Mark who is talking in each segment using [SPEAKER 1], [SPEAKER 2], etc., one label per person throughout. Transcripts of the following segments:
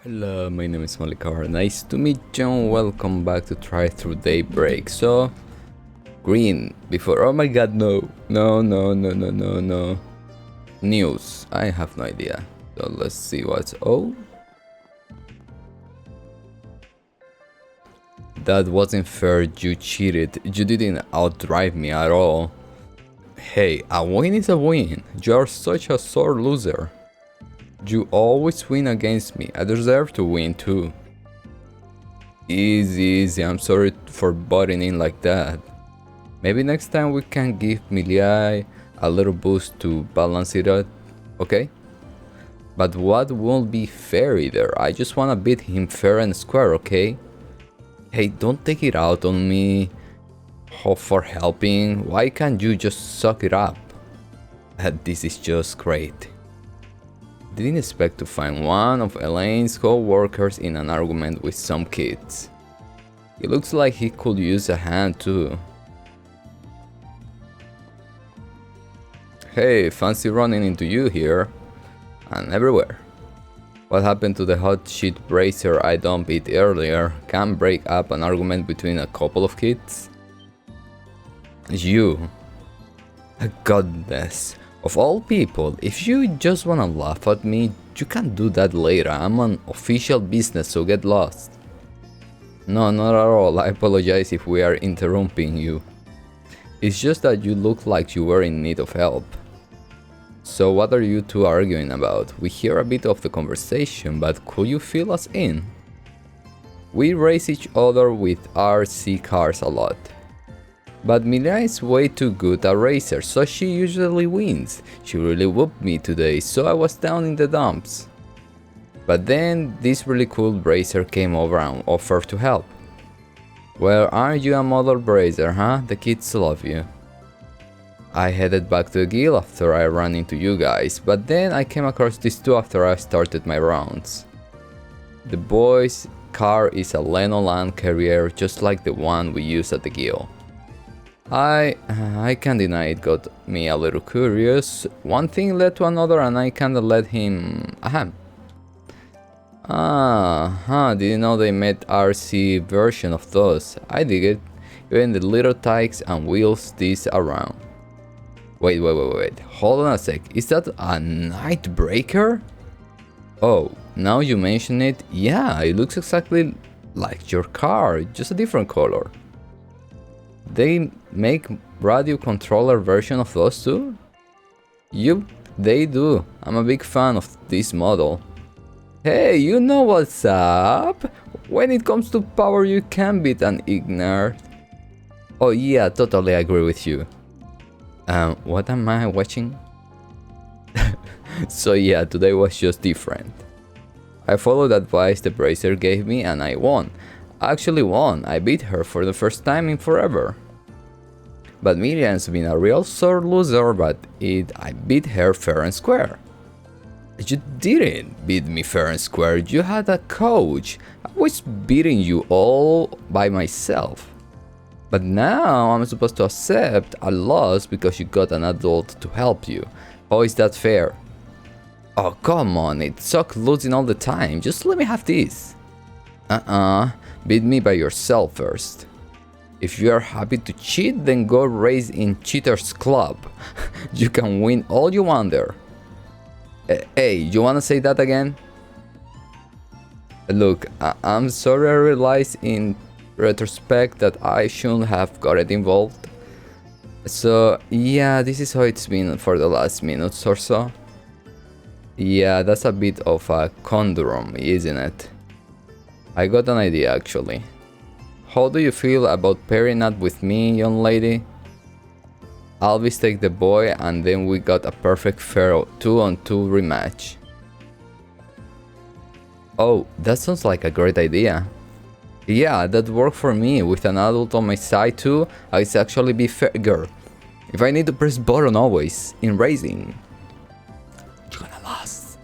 [SPEAKER 1] Hello, my name is Malikar. Nice to meet you and welcome back to try through Daybreak. So, green before. Oh my god, no. No. News. I have no idea. So let's see what's. Oh, that wasn't fair. You cheated. You didn't outdrive me at all. Hey, a win is a win. You're such a sore loser. You always win against me. I deserve to win too. Easy. I'm sorry for butting in like that. Maybe next time we can give Miliai a little boost to balance it out, okay? But what won't be fair either? I just wanna beat him fair and square, okay? Hey, don't take it out on me for helping. Why can't you just suck it up? This is just great. Didn't expect to find one of Elaine's co-workers in an argument with some kids. It looks like he could use a hand too. Hey, fancy running into you here. And everywhere. What happened to the hot shit bracer I dumped it earlier? Can't break up an argument between a couple of kids? You. Goodness. Of all people, if you just wanna laugh at me, you can do that later. I'm on official business, so get lost. No, not at all. I apologize if we are interrupting you. It's just that you look like you were in need of help. So what are you two arguing about? We hear a bit of the conversation, but could you fill us in? We race each other with RC cars a lot. But Mila is way too good at racers, so she usually wins. She really whooped me today, so I was down in the dumps. But then this really cool bracer came over and offered to help. Well, aren't you a model bracer, huh? The kids love you. I headed back to the guild after I ran into you guys, but then I came across these two after I started my rounds. The boys' car is a Lenoland Carrier, just like the one we use at the guild. I can't deny it got me a little curious. One thing led to another and I kinda let him... didn't know they made RC version of those. I dig it. Even the little tires and wheels this around. Wait. Hold on a sec. Is that a night breaker? Oh, now you mention it. Yeah, it looks exactly like your car, just a different color. They make radio controller version of those too? Yup, they do. I'm a big fan of this model. Hey, you know what's up? When it comes to power, you can beat an ignore. Oh yeah, totally agree with you. What am I watching? So yeah, today was just different. I followed the advice the bracer gave me and I won. I actually won. I beat her for the first time in forever. But Miriam's been a real sore loser, but I beat her fair and square. You didn't beat me fair and square, you had a coach. I was beating you all by myself. But now I'm supposed to accept a loss because you got an adult to help you. How is that fair? Oh come on, it sucks losing all the time, just let me have this. Beat me by yourself first. If you are happy to cheat, then go race in Cheaters Club. You can win all you want there. Hey, you wanna say that again? Look, I'm sorry I realized in retrospect that I shouldn't have gotten involved. So, yeah, this is how it's been for the last minutes or so. Yeah, that's a bit of a conundrum, isn't it? I got an idea actually. How do you feel about pairing up with me, young lady? Always take the boy and then we got a perfect fair 2-on-2 rematch. Oh, that sounds like a great idea. Yeah, that worked for me. With an adult on my side too, I'd actually be fair girl. If I need to press button always, in racing. You're gonna lose.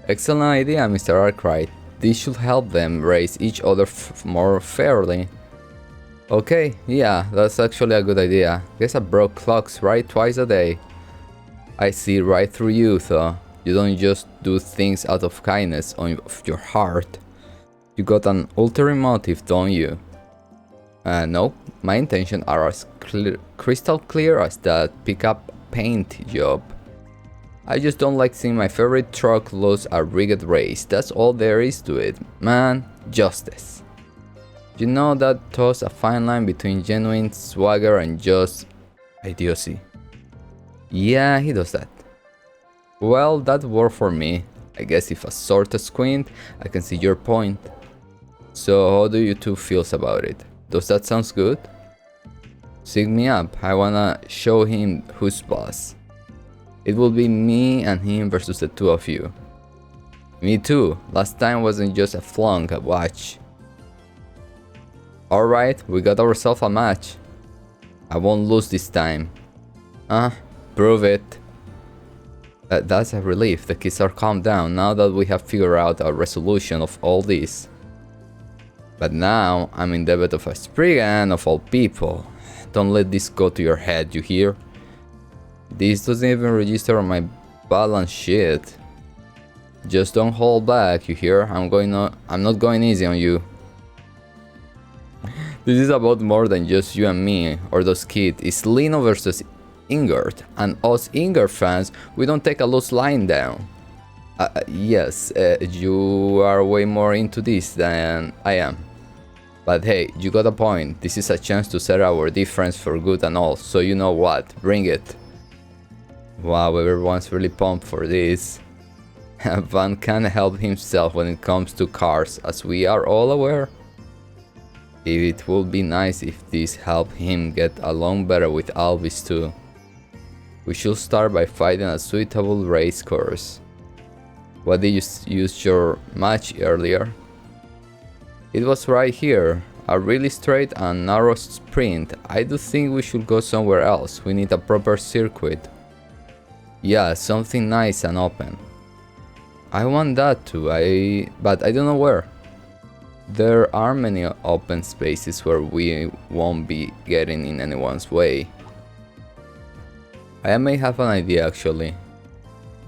[SPEAKER 1] Excellent idea, Mr. Arkwright. This should help them race each other more fairly. Okay, yeah, that's actually a good idea. Guess I broke clocks right twice a day. I see right through you though. You don't just do things out of kindness of your heart. You got an ulterior motive, don't you? No, my intentions are as crystal clear as that pick-up paint job. I just don't like seeing my favorite truck lose a rigged race. That's all there is to it. Man, justice. You know that toes a fine line between genuine swagger and just idiocy. Yeah, he does that. Well, that worked for me. I guess if I sort of squint, I can see your point. So how do you two feel about it? Does that sound good? Sig me up, I wanna show him who's boss. It will be me and him versus the two of you. Me too, last time wasn't just a flunk, watch. Alright, we got ourselves a match. I won't lose this time. Prove it. That's a relief, the kids are calmed down now that we have figured out a resolution of all this. But now, I'm in debt of a Spriggan of all people. Don't let this go to your head, you hear? This doesn't even register on my balance sheet. Just don't hold back, you hear? I'm not going easy on you. This is about more than just you and me, or those kids. It's Lino versus Ingert, and us Ingert fans, we don't take a loose line down. Yes, you are way more into this than I am. But hey, you got a point. This is a chance to set our difference for good and all, so you know what, bring it. Wow, everyone's really pumped for this. Van can't help himself when it comes to cars, as we are all aware. It would be nice if this helped him get along better with Alvis too. We should start by finding a suitable race course. What did you use your match earlier? It was right here, a really straight and narrow sprint. I do think we should go somewhere else. We need a proper circuit. Yeah, something nice and open. I want that too, but I don't know where. There are many open spaces where we won't be getting in anyone's way. I may have an idea actually.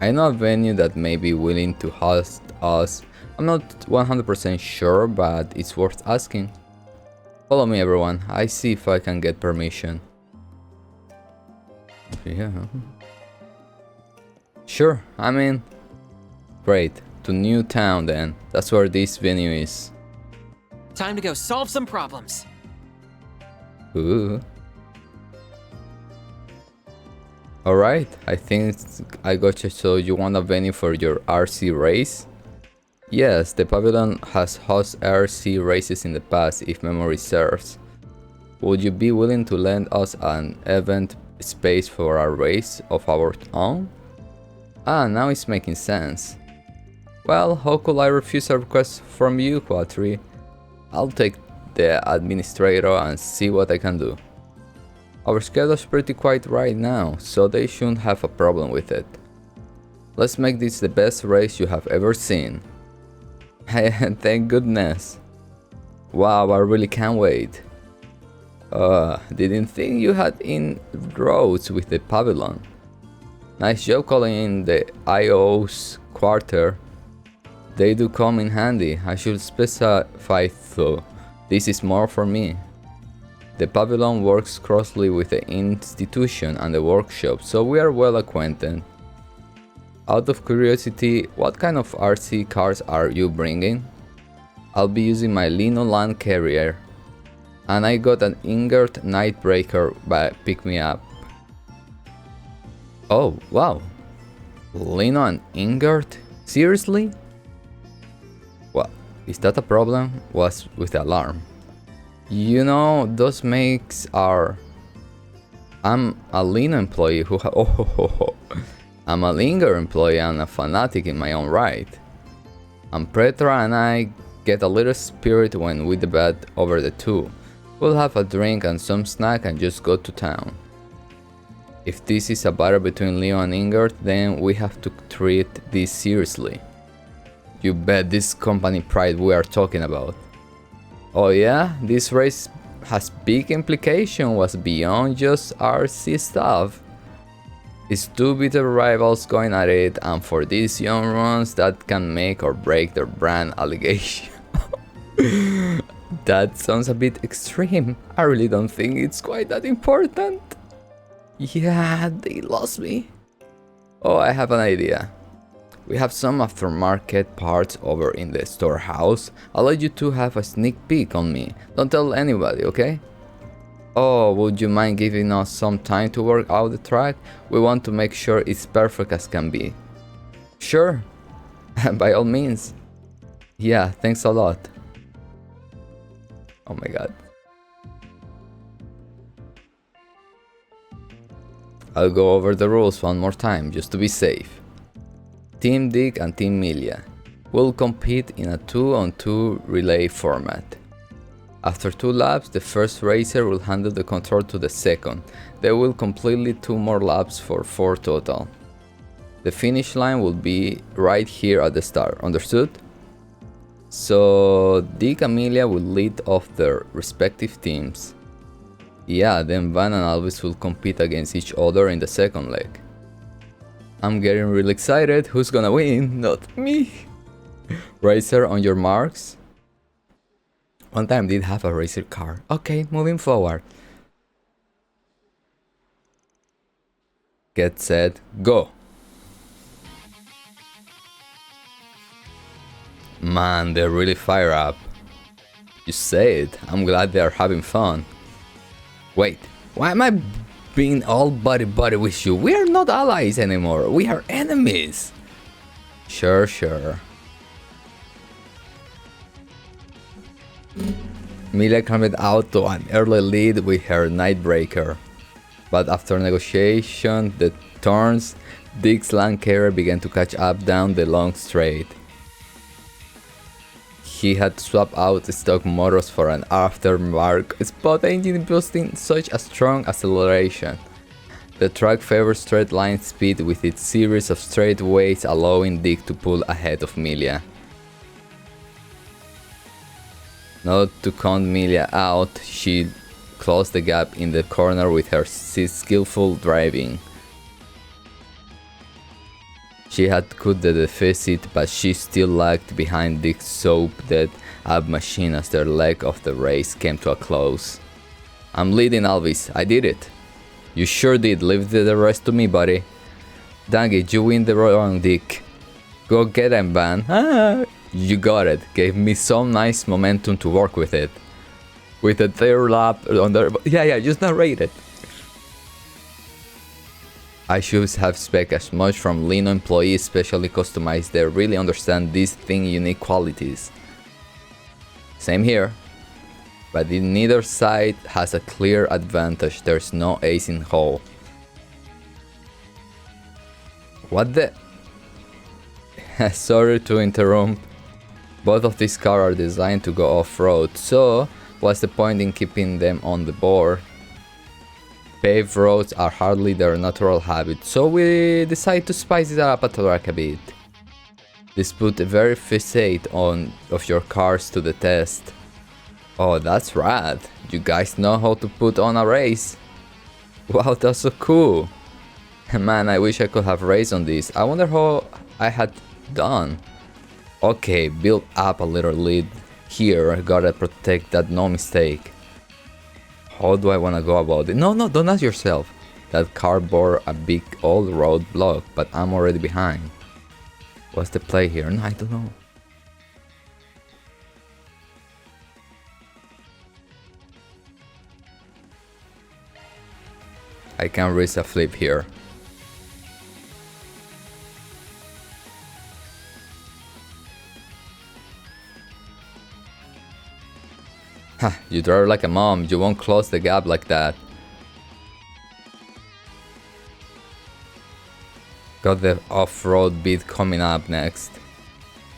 [SPEAKER 1] I know a venue that may be willing to host us. I'm not 100% sure, but it's worth asking. Follow me everyone, I see if I can get permission. Yeah. Sure, I'm in. Great, to Newtown then. That's where this venue is.
[SPEAKER 2] Time to go solve some problems.
[SPEAKER 1] Ooh. Alright, I think I got you. So you want a venue for your RC race? Yes, the pavilion has hosted RC races in the past if memory serves. Would you be willing to lend us an event space for a race of our own? Ah, now it's making sense. Well, how could I refuse a request from you, Quatri? I'll take the administrator and see what I can do. Our schedule's pretty quiet right now, so they shouldn't have a problem with it. Let's make this the best race you have ever seen. Thank goodness. Wow, I really can't wait. Didn't think you had inroads with the pavilion. Nice job calling in the IO's quarter. They do come in handy. I should specify though, this is more for me. The pavilion works closely with the institution and the workshop, so we are well acquainted. Out of curiosity, what kind of RC cars are you bringing? I'll be using my Lino Land Carrier. And I got an Ingert Nightbreaker by Pick Me Up. Oh, wow. Lino and Ingert? Seriously? Well, is that a problem? Was with the alarm. You know, those makes are... I'm a Lino employee who I'm a Linger employee and a fanatic in my own right. And Petra and I get a little spirit when we debate over the two. We'll have a drink and some snack and just go to town. If this is a battle between Leo and Ingert, then we have to treat this seriously. You bet this company pride we are talking about. Oh yeah, this race has big implication, was beyond just RC stuff. It's two bitter rivals going at it, and for these young ones that can make or break their brand allegation. That sounds a bit extreme. I really don't think it's quite that important. Yeah, they lost me. Oh, I have an idea. We have some aftermarket parts over in the storehouse. I'll let you two have a sneak peek on me. Don't tell anybody, okay? Oh, would you mind giving us some time to work out the track? We want to make sure it's perfect as can be. Sure, by all means. Yeah, thanks a lot. Oh my god. I'll go over the rules one more time, just to be safe. Team Dick and Team Milia will compete in a 2-on-2 relay format. After 2 laps, the first racer will hand the control to the second. They will complete 2 more laps for 4 total. The finish line will be right here at the start, understood? So Dick and Milia will lead off their respective teams. Yeah, then Van and Alvis will compete against each other in the second leg. I'm getting really excited. Who's gonna win? Not me. Racer, on your marks. One time did have a racer car. Okay, moving forward. Get set, go. Man, they're really fired up. You say it. I'm glad they are having fun. Wait, why am I being all buddy-buddy with you? We are not allies anymore. We are enemies. Sure. Mila climbed out to an early lead with her Nightbreaker. But after negotiation, the turns, Dick's land carrier began to catch up down the long straight. He had swapped out stock motors for an aftermarket spot engine boosting such a strong acceleration. The track favors straight line speed with its series of straightaways, allowing Dick to pull ahead of Milia. Not to count Milia out, she closed the gap in the corner with her skillful driving. She had cut the deficit, but she still lagged behind Dick's soap-dead ab machine as their leg of the race came to a close. I'm leading, Alvis. I did it. You sure did. Leave the rest to me, buddy. Dang it, you win the round, Dick. Go get him, Van. Ah, you got it. Gave me some nice momentum to work with it. With the third lap on the... Yeah, just narrate it. I should have expected as much from Lino employees, especially customized. They really understand these things' unique qualities. Same here. But neither side has a clear advantage. There's no ace in hole. What the... Sorry to interrupt. Both of these cars are designed to go off-road, so what's the point in keeping them on the board? Paved roads are hardly their natural habit, so we decide to spice it up at track a bit. This put a very facade of your cars to the test. Oh, that's rad. You guys know how to put on a race. Wow, that's so cool. Man, I wish I could have raced on this. I wonder how I had done. Okay, build up a little lead here. Gotta protect that, no mistake. How do I wanna go about it? No, don't ask yourself. That car bore a big old road block, but I'm already behind. What's the play here? No, I don't know. I can risk a flip here. Ha, you drive like a mom, you won't close the gap like that. Got the off-road beat coming up next.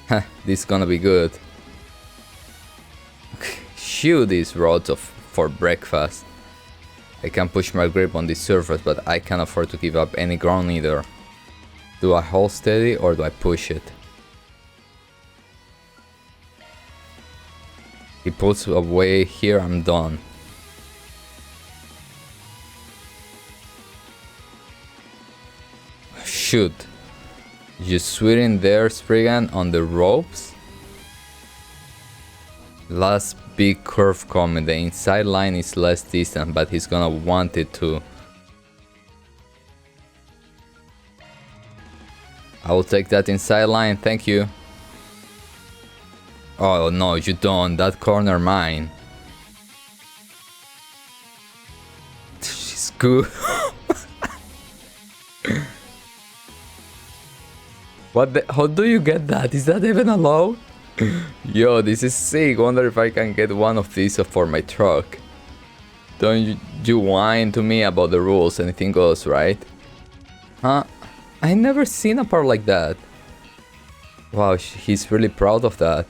[SPEAKER 1] Ha, this is gonna be good. Chew these roads for breakfast. I can push my grip on this surface, but I can't afford to give up any ground either. Do I hold steady or do I push it? He pulls away here, I'm done. shoot. Just sweating there, Spriggan, on the ropes. Last big curve coming. The inside line is less distant, but he's gonna want it to. I will take that inside line, thank you. Oh no, you don't. That corner mine. She's good. What the? How do you get that? Is that even allowed? Yo, this is sick. Wonder if I can get one of these for my truck. Don't you whine to me about the rules. Anything goes, right? Huh? I never seen a part like that. Wow, he's really proud of that.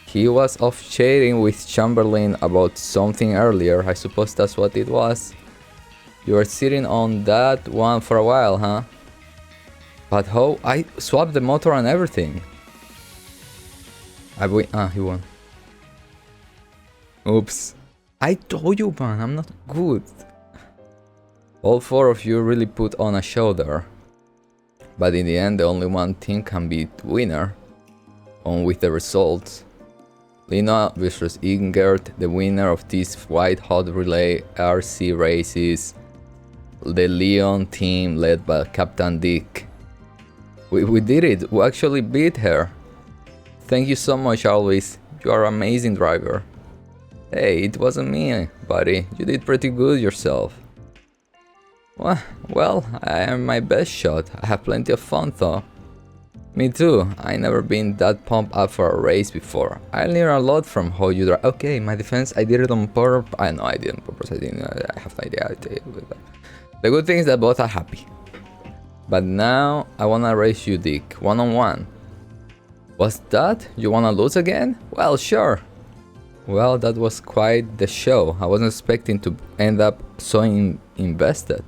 [SPEAKER 1] He was off chatting with Chamberlain about something earlier. I suppose that's what it was. You were sitting on that one for a while, huh? But how? I swapped the motor and everything. He won. Oops. I told you, man, I'm not good. All four of you really put on a show there. But in the end, the only one team can be the winner. On with the results. Lena versus Ingert, the winner of this white hot relay RC races. The Leon team led by Captain Dick. We did it, we actually beat her. Thank you so much, Always. You are an amazing driver. Hey, it wasn't me, buddy. You did pretty good yourself. Well, I am my best shot. I have plenty of fun though. Me too. I never been that pumped up for a race before. I learned a lot from how you drive. Okay, my defense, I did it on purpose. I know I didn't on purpose. I have no idea. The good thing is that both are happy. But now I wanna race you, Dick, one-on-one. What's that? You wanna lose again? Well, sure. Well, that was quite the show. I wasn't expecting to end up so invested.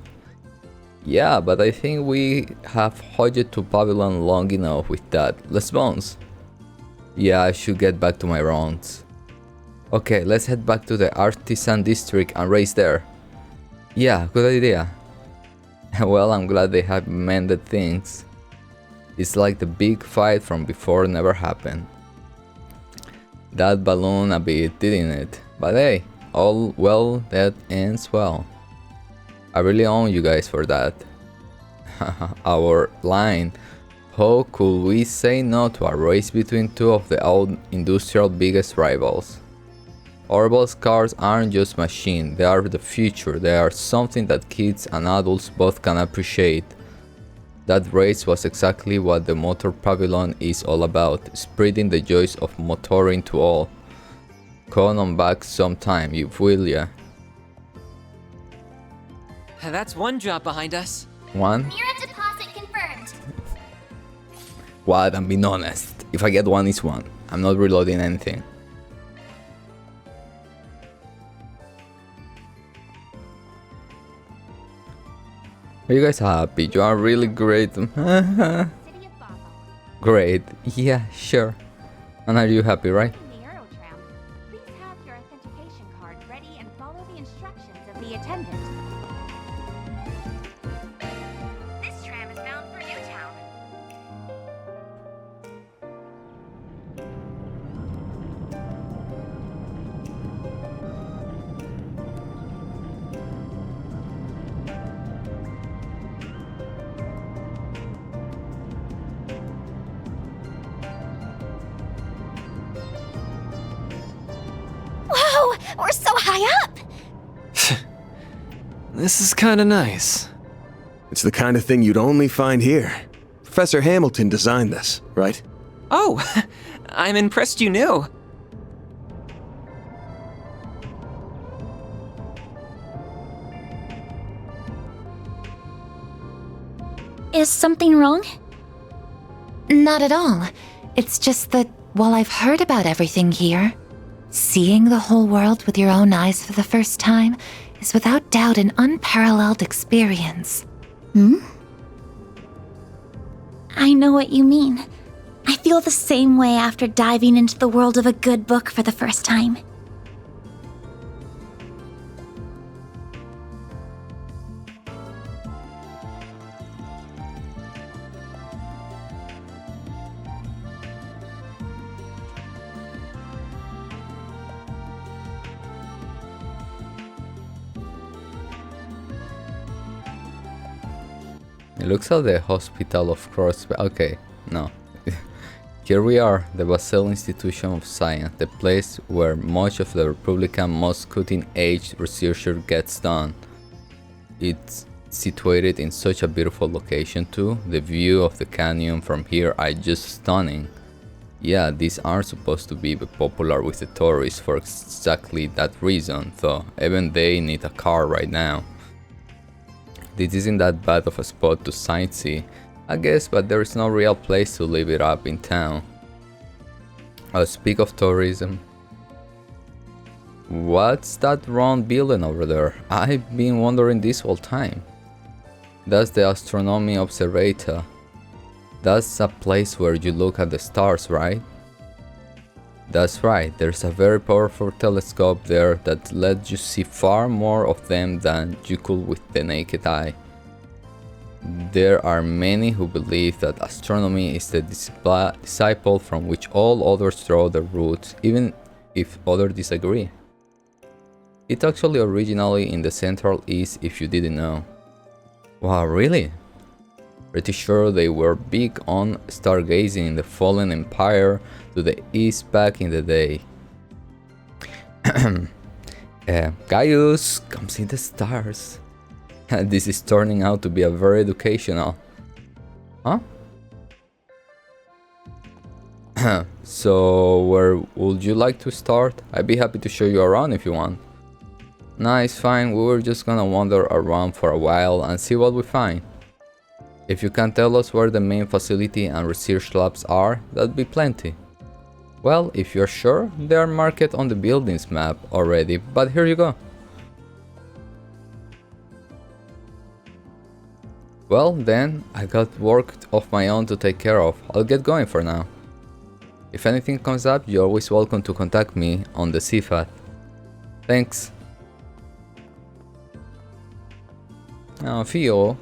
[SPEAKER 1] Yeah, but I think we have hodged to Babylon long enough with that. Let's bounce. Yeah, I should get back to my rounds. Okay, let's head back to the Artisan District and race there. Yeah, good idea. Well, I'm glad they have mended things. It's like the big fight from before never happened. That balloon a bit, didn't it? But hey, all well that ends well. I really own you guys for that. Our line. How could we say no to a race between two of the old industrial biggest rivals? Orbal's cars aren't just machines, they are the future, they are something that kids and adults both can appreciate. That race was exactly what the Motor Pavilion is all about, spreading the joys of motoring to all. Come on back sometime, you will ya?
[SPEAKER 2] That's one job behind us.
[SPEAKER 1] One?
[SPEAKER 3] Mirror deposit confirmed.
[SPEAKER 1] What? I'm being honest. If I get one, it's one. I'm not reloading anything. Are you guys happy? You are really great. Great. Yeah, sure. And are you happy, right?
[SPEAKER 3] In the Eurotram, please have your authentication card ready and follow the instructions of the attendant. This tram is bound for Newtown. Whoa! We're so high up!
[SPEAKER 2] This is kinda nice.
[SPEAKER 4] It's the kind of thing you'd only find here. Professor Hamilton designed this, right?
[SPEAKER 2] Oh, I'm impressed you knew.
[SPEAKER 3] Is something wrong?
[SPEAKER 5] Not at all. It's just that while I've heard about everything here, seeing the whole world with your own eyes for the first time is without doubt an unparalleled experience.
[SPEAKER 3] I know what you mean. I feel the same way after diving into the world of a good book for the first time.
[SPEAKER 1] It looks like the hospital of course. Okay, no. Here we are, the Basel Institution of Science, the place where much of the Republican most cutting-edge research gets done. It's situated in such a beautiful location too. The view of the canyon from here are just stunning. Yeah, these aren't supposed to be popular with the tourists for exactly that reason, though even they need a car right now. This isn't that bad of a spot to sightsee, I guess, but there is no real place to live it up in town. Speak of tourism. What's that round building over there? I've been wondering this whole time. That's the astronomy observator. That's a place where you look at the stars, right? That's right, there's a very powerful telescope there that lets you see far more of them than you could with the naked eye. There are many who believe that astronomy is the disciple from which all others draw their roots, even if others disagree. It actually originally in the Central East, if you didn't know. Wow, really? Pretty sure they were big on stargazing in the fallen empire to the east back in the day. Gaius, come see the stars. This is turning out to be a very educational. Huh? So, where would you like to start? I'd be happy to show you around if you want. Nice, fine, we were just gonna wander around for a while and see what we find. If you can tell us where the main facility and research labs are, that'd be plenty. Well, if you're sure, they are marked on the building's map already, but here you go. Well then, I got work of my own to take care of. I'll get going for now. If anything comes up, you're always welcome to contact me on the CFAT. Thanks. Theo.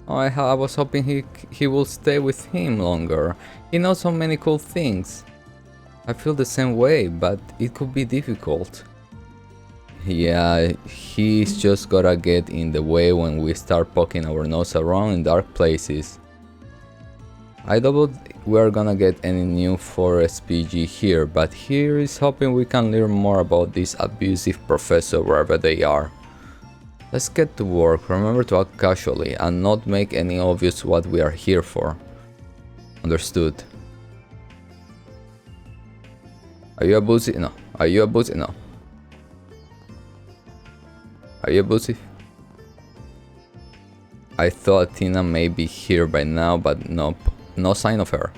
[SPEAKER 1] Oh, I was hoping he will stay with him longer. He knows so many cool things. I feel the same way, but it could be difficult. Yeah, he's just gotta get in the way when we start poking our nose around in dark places. I doubt we're gonna get any new forest PG here, but here is hoping we can learn more about this abusive professor wherever they are. Let's get to work, remember to act casually and not make any obvious what we are here for. Understood. Are you a boozy? No. Are you a boozy? No. Are you a boozy? I thought Tina may be here by now, but nope. No sign of her.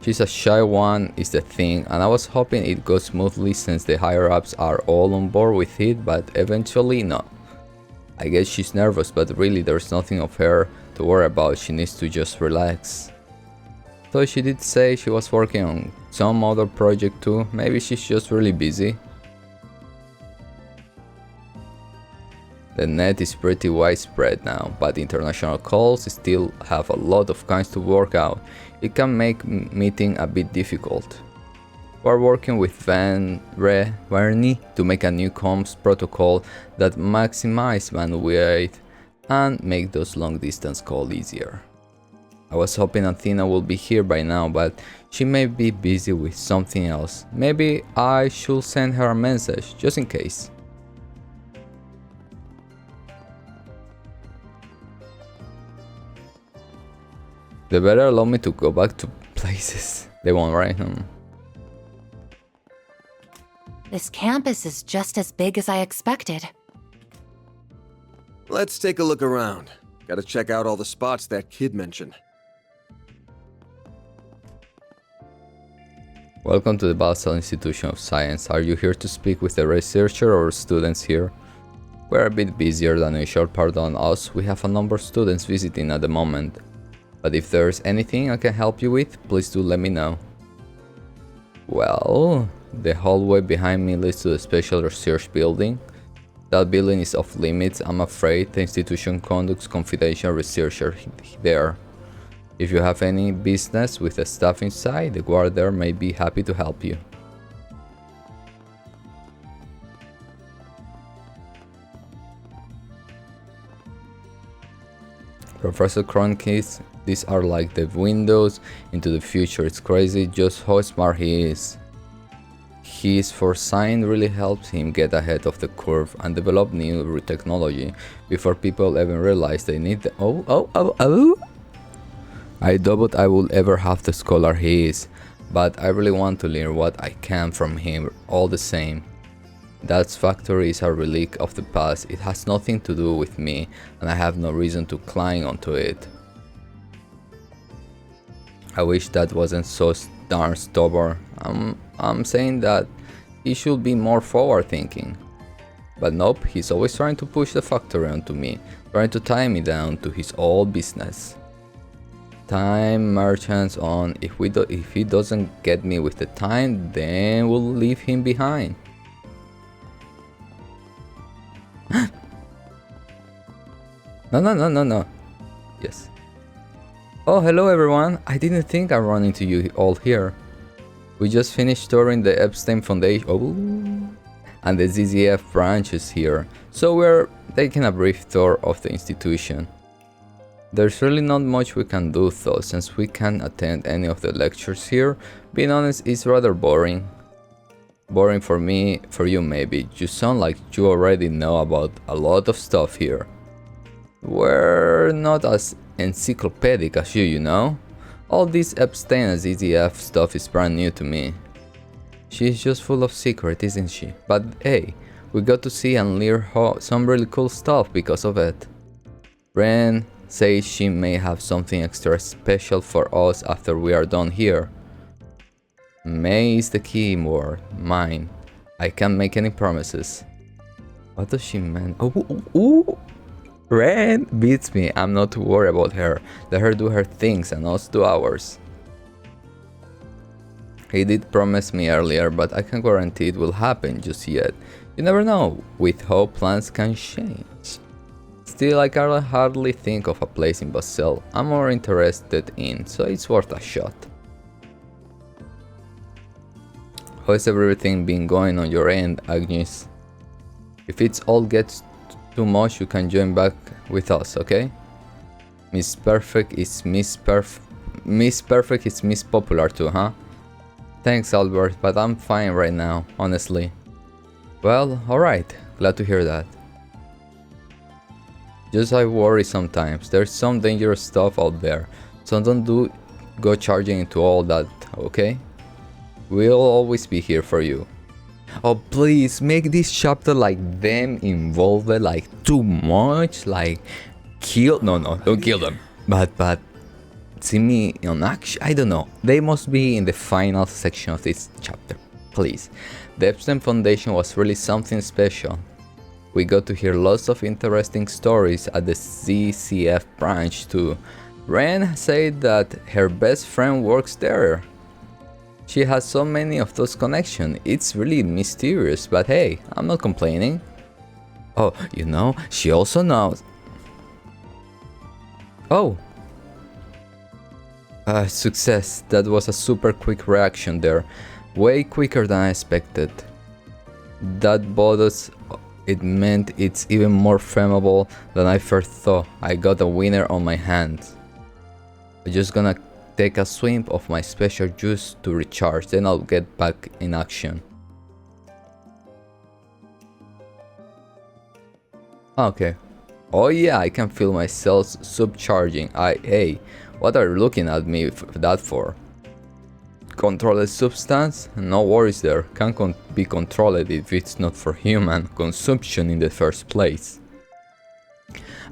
[SPEAKER 1] She's a shy one is the thing, and I was hoping it goes smoothly since the higher-ups are all on board with it, but eventually no. I guess she's nervous, but really there's nothing of her to worry about, she needs to just relax. Though she did say she was working on some other project too, maybe she's just really busy. The net is pretty widespread now, but international calls still have a lot of kinds to work out. It can make meeting a bit difficult. We're working with Varney to make a new comms protocol that maximizes bandwidth and make those long distance calls easier. I was hoping Athena will be here by now, but she may be busy with something else. Maybe I should send her a message, just in case. They better allow me to go back to places. They won't, right?
[SPEAKER 5] This campus is just as big as I expected.
[SPEAKER 4] Let's take a look around. Gotta check out all the spots that kid mentioned.
[SPEAKER 1] Welcome to the Basel Institution of Science. Are you here to speak with a researcher or students here? We're a bit busier than usual, pardon us. We have a number of students visiting at the moment. But if there's anything I can help you with, please do let me know. Well, the hallway behind me leads to the Special Research Building. That building is off limits, I'm afraid. The institution conducts confidential research there. If you have any business with the staff inside, the guard there may be happy to help you. Professor Cronkies, these are like the windows into the future. It's crazy just how smart he is. His foresight really helps him get ahead of the curve and develop new technology before people even realize they need the I doubt I will ever have the scholar he is, but I really want to learn what I can from him all the same. That factory is a relic of the past. It has nothing to do with me, and I have no reason to cling onto it. I wish that wasn't so darn stubborn. I'm saying that he should be more forward thinking. But nope, he's always trying to push the factory onto me, trying to tie me down to his old business. Time merchants on. If he doesn't get me with the time, then we'll leave him behind. No. Yes. Oh, hello everyone. I didn't think I'd run into you all here. We just finished touring the Epstein Foundation and the ZZF branches here, so we're taking a brief tour of the institution. There's really not much we can do though, since we can't attend any of the lectures here. Being honest, it's rather boring. Boring for me, for you maybe. You sound like you already know about a lot of stuff here. We're not as encyclopedic as you know. All this Epstein and ZZF stuff is brand new to me. She's just full of secret, isn't she? But hey, we got to see and learn some really cool stuff because of it. Ren says she may have something extra special for us after we are done here. May is the key word, mine. I can't make any promises. What does she mean? Ooh. Ren beats me. I'm not too worried about her. Let her do her things and us do ours. He did promise me earlier, but I can't guarantee it will happen just yet. You never know with how plans can change. Still, I can hardly think of a place in Basel I'm more interested in, so it's worth a shot. How is everything been going on your end, Agnes? If it all gets too much, you can join back with us, okay? Miss Perfect is Miss Popular too, huh? Thanks, Albert, but I'm fine right now, honestly. Well, alright, glad to hear that. Just I worry sometimes, there's some dangerous stuff out there, so don't go charging into all that, okay? We'll always be here for you. Oh, please make this chapter like them involved like too much, like kill. No, don't kill them. But see me on action. I don't know. They must be in the final section of this chapter. Please. The Epstein Foundation was really something special. We got to hear lots of interesting stories at the ZCF branch too. Ren said that her best friend works there. She has so many of those connections. It's really mysterious, but hey, I'm not complaining. Oh, you know, she also knows. Oh. Success. That was a super quick reaction there. Way quicker than I expected. That bonus, it meant it's even more flammable than I first thought. I got a winner on my hands. I'm just gonna take a swim of my special juice to recharge, then I'll get back in action. Okay. Oh yeah, I can feel my cells subcharging. Hey, what are you looking at me that for? Controlled substance? No worries there. Can't be controlled if it's not for human consumption in the first place.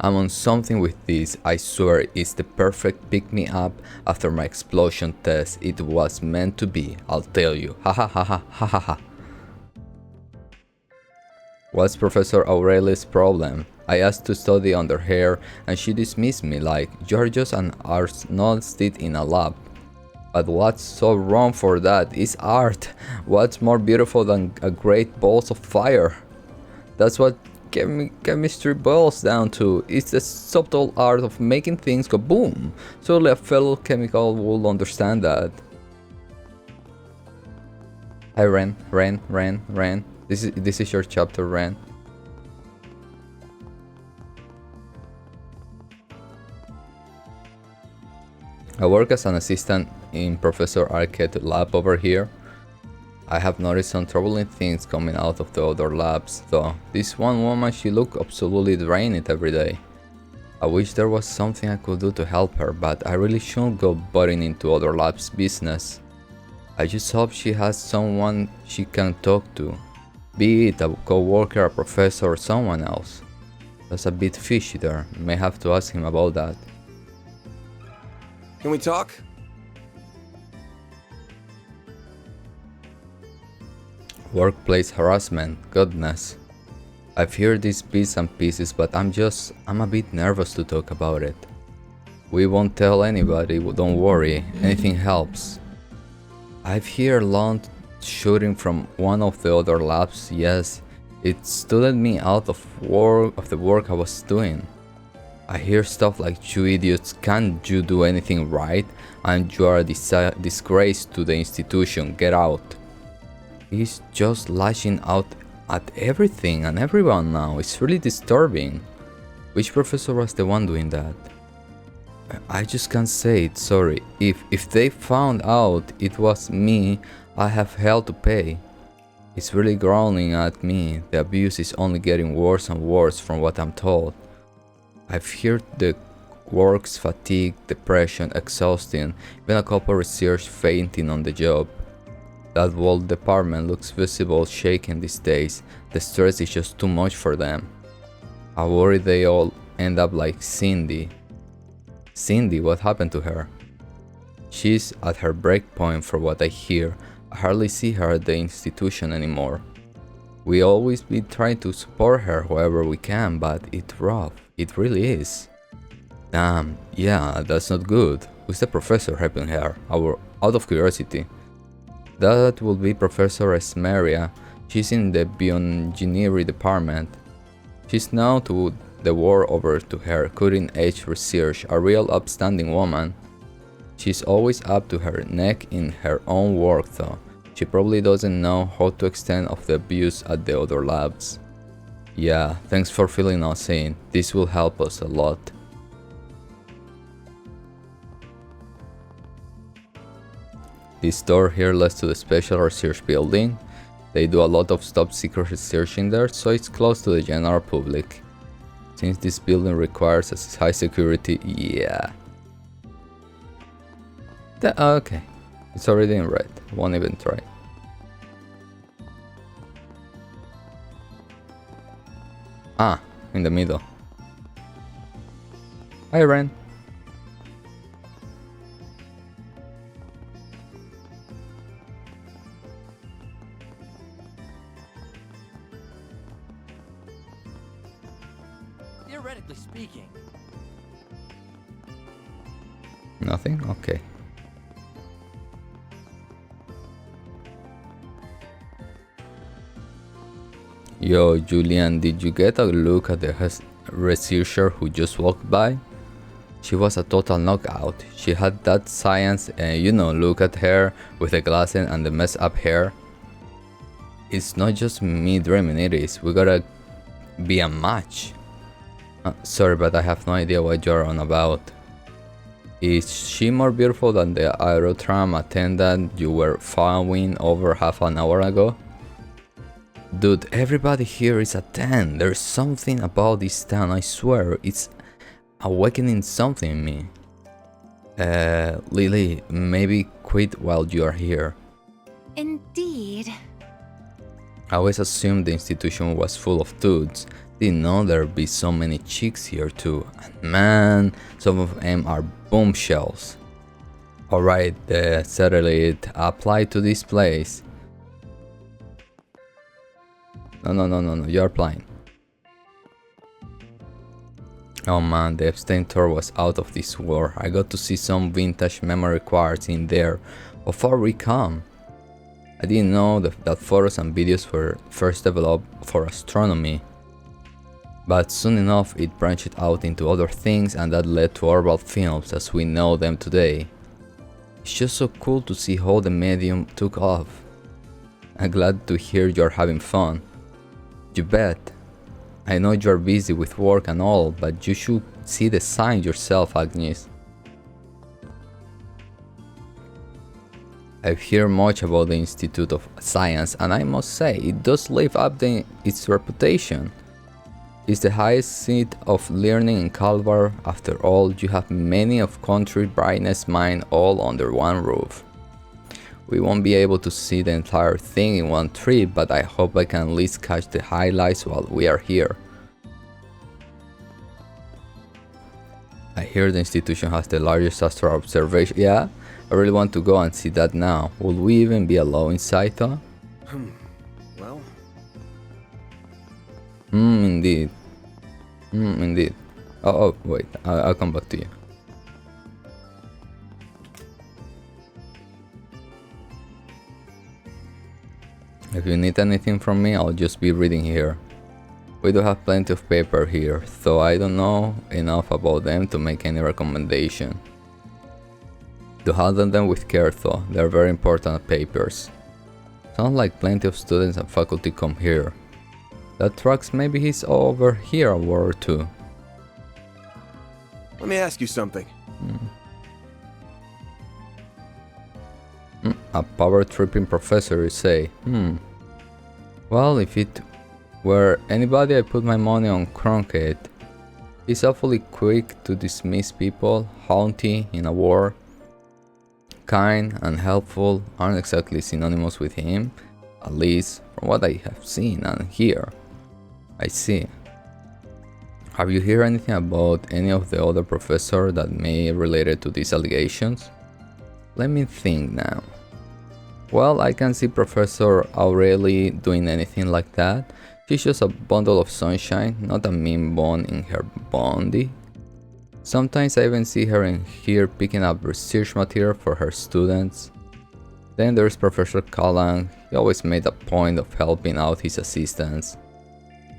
[SPEAKER 1] I'm on something with this, I swear it's the perfect pick-me-up after my explosion test. It was meant to be, I'll tell you. Ha ha ha ha ha ha ha. What's Professor Aurelia's problem? I asked to study under her and she dismissed me like, you're just an artist in a lab. But what's so wrong for that? It's art. What's more beautiful than a great balls of fire? That's what chemistry boils down to. It's the subtle art of making things go boom. Surely a fellow chemical will understand that. Hi Ren. This is your chapter, Ren. I work as an assistant in Professor Arquette's lab over here. I have noticed some troubling things coming out of the other labs, though. This one woman, she looked absolutely drained every day. I wish there was something I could do to help her, but I really shouldn't go butting into other labs' business. I just hope she has someone she can talk to, be it a co-worker, a professor, or someone else. That's a bit fishy there. May have to ask him about that.
[SPEAKER 4] Can we talk?
[SPEAKER 1] Workplace harassment, goodness. I've heard these bits and pieces, but I'm a bit nervous to talk about it. We won't tell anybody, don't worry, anything helps. I've heard long shooting from one of the other labs, yes, it stood me out of the work I was doing. I hear stuff like, you idiots, can't you do anything right, and you are a disgrace to the institution, get out. He's just lashing out at everything and everyone now, it's really disturbing. Which professor was the one doing that? I just can't say it, sorry. If they found out it was me, I have hell to pay. It's really growling at me, the abuse is only getting worse and worse from what I'm told. I've heard the work's fatigue, depression, exhausting, even a couple researchers fainting on the job. That whole department looks visible shaken these days, the stress is just too much for them. I worry they all end up like Cindy. Cindy, what happened to her? She's at her break point for what I hear. I hardly see her at the institution anymore. We always be trying to support her however we can, but it's rough. It really is. Damn, yeah, that's not good. Who's the professor helping her? Out of curiosity. That will be Professor Esmeria. She's in the bioengineering department. She's now to the war over to her cutting-edge research, a real upstanding woman. She's always up to her neck in her own work though. She probably doesn't know how to extend of the abuse at the other labs. Yeah, thanks for filling us in. This will help us a lot. This door here leads to the Special Research Building. They do a lot of top secret research in there, so it's close to the general public. Since this building requires a high security, yeah. Okay, it's already in red, won't even try. Ah, in the middle. Hi Ren.
[SPEAKER 2] Theoretically speaking.
[SPEAKER 1] Nothing? Okay. Yo, Julian, did you get a look at the researcher who just walked by? She was a total knockout. She had that science, look at her with the glasses and the messed up hair. It's not just me dreaming, it is. We gotta be a match. Sorry, but I have no idea what you're on about. Is she more beautiful than the aerotram attendant you were following over half an hour ago? Dude, everybody here is a 10. There's something about this town, I swear. It's awakening something in me. Lily, maybe quit while you are here.
[SPEAKER 5] Indeed.
[SPEAKER 1] I always assumed the institution was full of dudes. Didn't know there'd be so many chicks here too. And man, some of them are bombshells. Alright, settle it. Apply to this place. No, you're applying. Oh man, the Epstein tour was out of this world. I got to see some vintage memory cards in there. How far we come? I didn't know that photos and videos were first developed for astronomy. But soon enough it branched out into other things, and that led to orbal films as we know them today. It's just so cool to see how the medium took off. I'm glad to hear you're having fun. You bet. I know you're busy with work and all, but you should see the sign yourself, Agnes. I've heard much about the Institute of Science, and I must say, it does live up to its reputation. It's the highest seat of learning in Calvar. After all, you have many of country's brightest minds all under one roof. We won't be able to see the entire thing in one trip, but I hope I can at least catch the highlights while we are here. I hear the institution has the largest astral observation. Yeah, I really want to go and see that now. Will we even be allowed inside though?
[SPEAKER 4] Well,
[SPEAKER 1] Indeed. Indeed. Oh, wait, I'll come back to you. If you need anything from me, I'll just be reading here. We do have plenty of paper here, though I don't know enough about them to make any recommendation. Do handle them with care though, they are very important papers. Sounds like plenty of students and faculty come here. That trucks, maybe he's over here a word or two.
[SPEAKER 4] let me ask you something.
[SPEAKER 1] A power-tripping professor, you say? Well, if it were anybody, I put my money on Cronkite. He's awfully quick to dismiss people, haughty in a word. Kind and helpful aren't exactly synonymous with him, at least from what I have seen and hear. I see. Have you heard anything about any of the other professors that may related to these allegations? Let me think now. Well, I can see Professor Aurelie doing anything like that. She's just a bundle of sunshine, not a mean bone in her body. Sometimes I even see her in here picking up research material for her students. Then there's Professor Callan. He always made a point of helping out his assistants.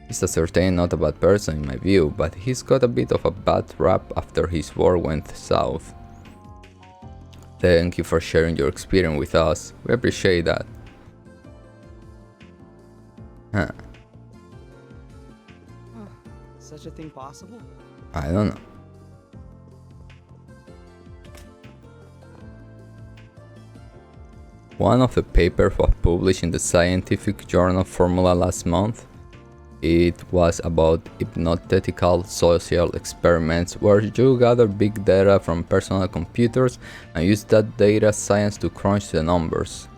[SPEAKER 1] He's certainly not a bad person in my view, but he's got a bit of a bad rap after his work went south. Thank you for sharing your experience with us. We appreciate that. Huh.
[SPEAKER 2] Such a thing possible?
[SPEAKER 1] I don't know. One of the papers was published in the scientific journal Formula last month. It was about hypothetical social experiments where you gather big data from personal computers and use that data science to crunch the numbers.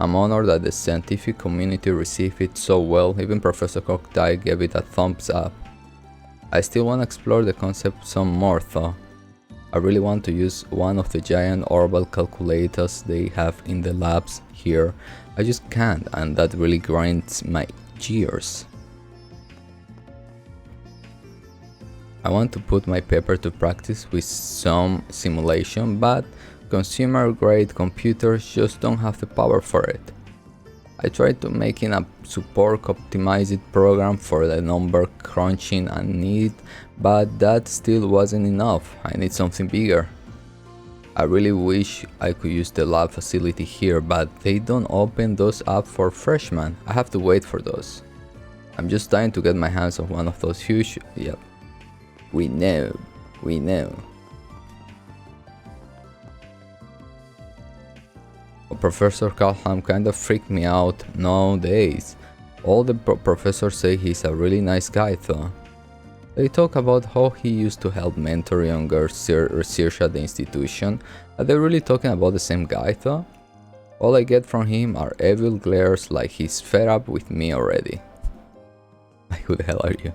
[SPEAKER 1] I'm honored that the scientific community received it so well, even Professor Cocktie gave it a thumbs up. I still want to explore the concept some more though. I really want to use one of the giant orbital calculators they have in the labs here. I just can't, and that really grinds my gears. I want to put my paper to practice with some simulation, but consumer-grade computers just don't have the power for it. I tried to making a support optimized program for the number crunching I need, but that still wasn't enough. I need something bigger. I really wish I could use the lab facility here, but they don't open those up for freshmen. I have to wait for those. I'm just dying to get my hands on one of those huge... Yep. We know. Professor Calhoun kind of freaked me out nowadays. All the professors say he's a really nice guy though. They talk about how he used to help mentor younger research at the institution. Are they really talking about the same guy though? All I get from him are evil glares like he's fed up with me already. Like, who the hell are you?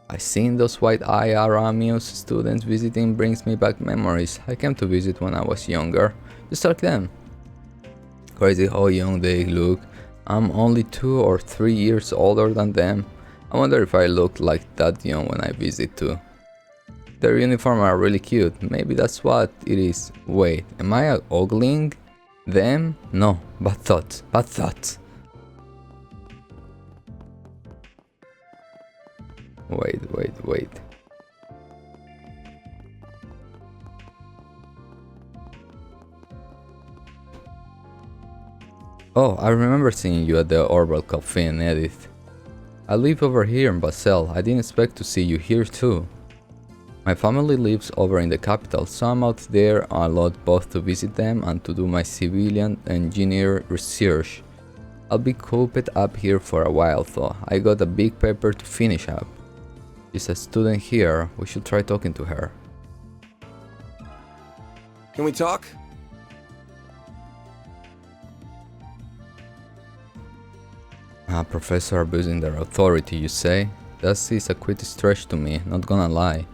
[SPEAKER 1] I seen those white-eyed Arameus students visiting brings me back memories. I came to visit when I was younger, just like them. Crazy how young they look. I'm only 2 or 3 years older than them. I wonder if I look like that young when I visit too. Their uniforms are really cute, maybe that's what it is. Wait, am I ogling them? No, bad thoughts. Wait. Oh, I remember seeing you at the Orbital Cafe in Edith. I live over here in Basel. I didn't expect to see you here too. My family lives over in the capital, so I'm out there a lot both to visit them and to do my civilian engineer research. I'll be cooped up here for a while though. I got a big paper to finish up. She's a student here, we should try talking to her.
[SPEAKER 4] Can we talk?
[SPEAKER 1] Professor abusing their authority, you say? That is a quite stretch to me, not gonna lie.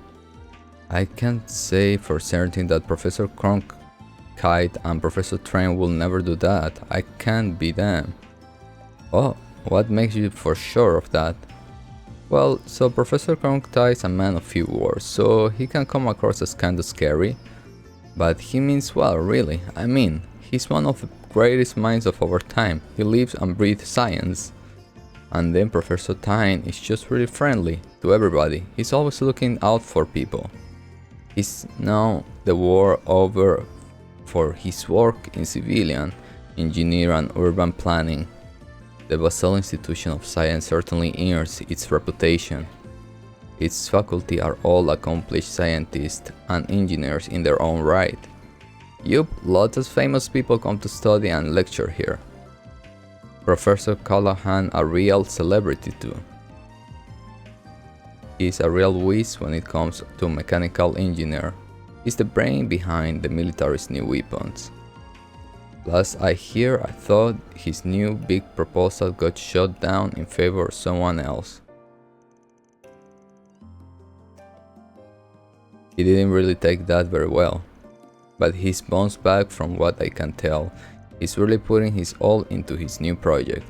[SPEAKER 1] I can't say for certain that Professor Cronkite and Professor Train will never do that. I can't be them. Oh, what makes you for sure of that? Well, so Professor Cronkite is a man of few words, so he can come across as kinda scary. But he means well, really. I mean, he's one of the greatest minds of our time. He lives and breathes science. And then Professor Tyne is just really friendly to everybody. He's always looking out for people. He's now the world over for his work in civilian engineer and urban planning. The Basel Institution of Science certainly earns its reputation. Its faculty are all accomplished scientists and engineers in their own right. Yup, lots of famous people come to study and lecture here. Professor Callahan a real celebrity too. He's a real whiz when it comes to mechanical engineer. He's the brain behind the military's new weapons. Last I thought his new big proposal got shot down in favor of someone else. He didn't really take that very well, but he's bounced back from what I can tell. He's really putting his all into his new project.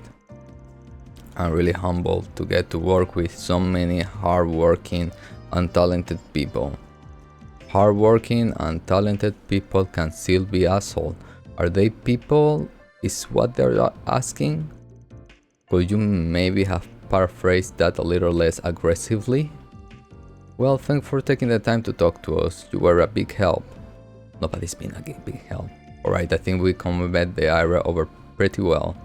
[SPEAKER 1] I'm really humbled to get to work with so many hardworking and talented people. Hardworking and talented people can still be assholes. Are they people? Is what they're asking? Could you maybe have paraphrased that a little less aggressively? Well, thanks for taking the time to talk to us. You were a big help. Nobody's been a big help. Alright, I think we combat the area over pretty well.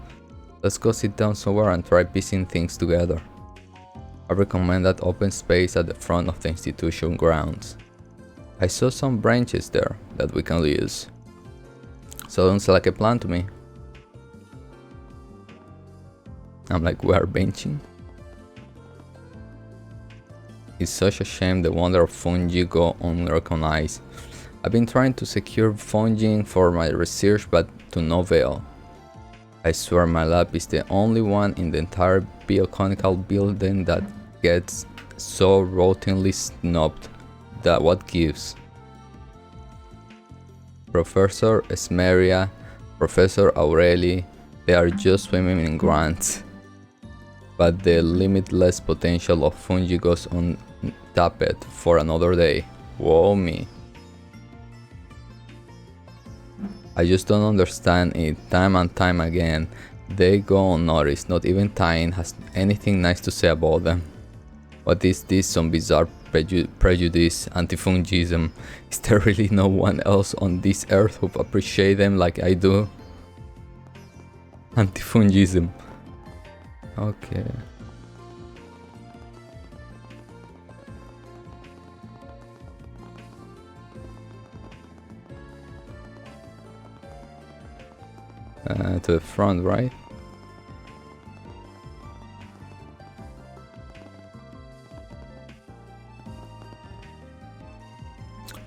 [SPEAKER 1] Let's go sit down somewhere and try piecing things together. I recommend that open space at the front of the institution grounds. I saw some branches there that we can use. Sounds like a plan to me. I'm like, we are benching? It's such a shame the wonder of fungi go unrecognized. I've been trying to secure fungi for my research, but to no avail. I swear my lab is the only one in the entire bioconical building that gets so routinely snubbed. That what gives? Professor Esmeria, Professor Aureli, they are just swimming in grants. But the limitless potential of fungi goes untapped for another day. Whoa me. I just don't understand it. Time and time again, they go unnoticed. Not even Tyne has anything nice to say about them. What is this? Some bizarre prejudice, antifungism? Is there really no one else on this earth who appreciate them like I do? Antifungism. Okay. To the front, right?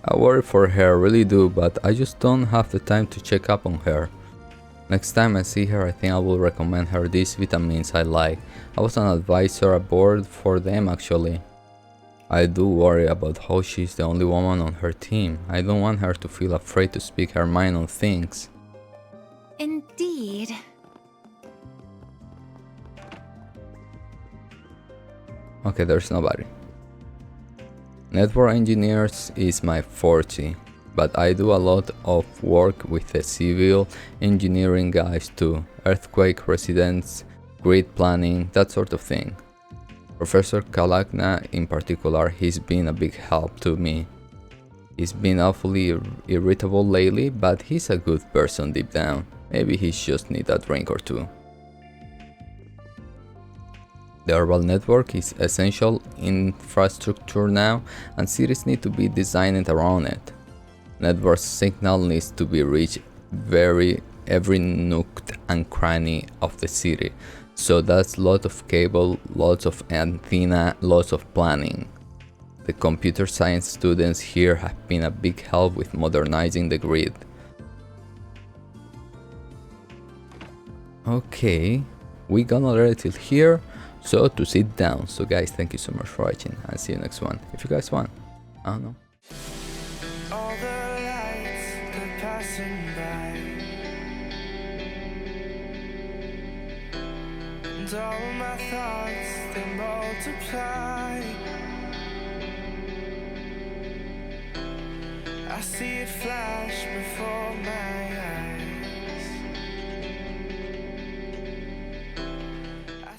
[SPEAKER 1] I worry for her, really do, but I just don't have the time to check up on her. Next time I see her, I think I will recommend her these vitamins I like. I was an advisor aboard for them actually. I do worry about how she's the only woman on her team. I don't want her to feel afraid to speak her mind on things.
[SPEAKER 5] Indeed.
[SPEAKER 1] Okay, there's nobody. Network engineers is my forte, but I do a lot of work with the civil engineering guys too. Earthquake residents, grid planning, that sort of thing. Professor Kalakna in particular, he's been a big help to me. He's been awfully irritable lately, but he's a good person deep down. Maybe he just needs a drink or two. The urban network is essential infrastructure now, and cities need to be designed around it. Network signal needs to be reached every nook and cranny of the city. So that's lot of cable, lots of antenna, lots of planning. The computer science students here have been a big help with modernizing the grid. Okay, we gone already till here, so to sit down. So guys, thank you so much for watching, and see you next one. If you guys want, I don't know.
[SPEAKER 6] All the lights, they're passing by, and all my thoughts, they multiply. I see it flash before my eyes.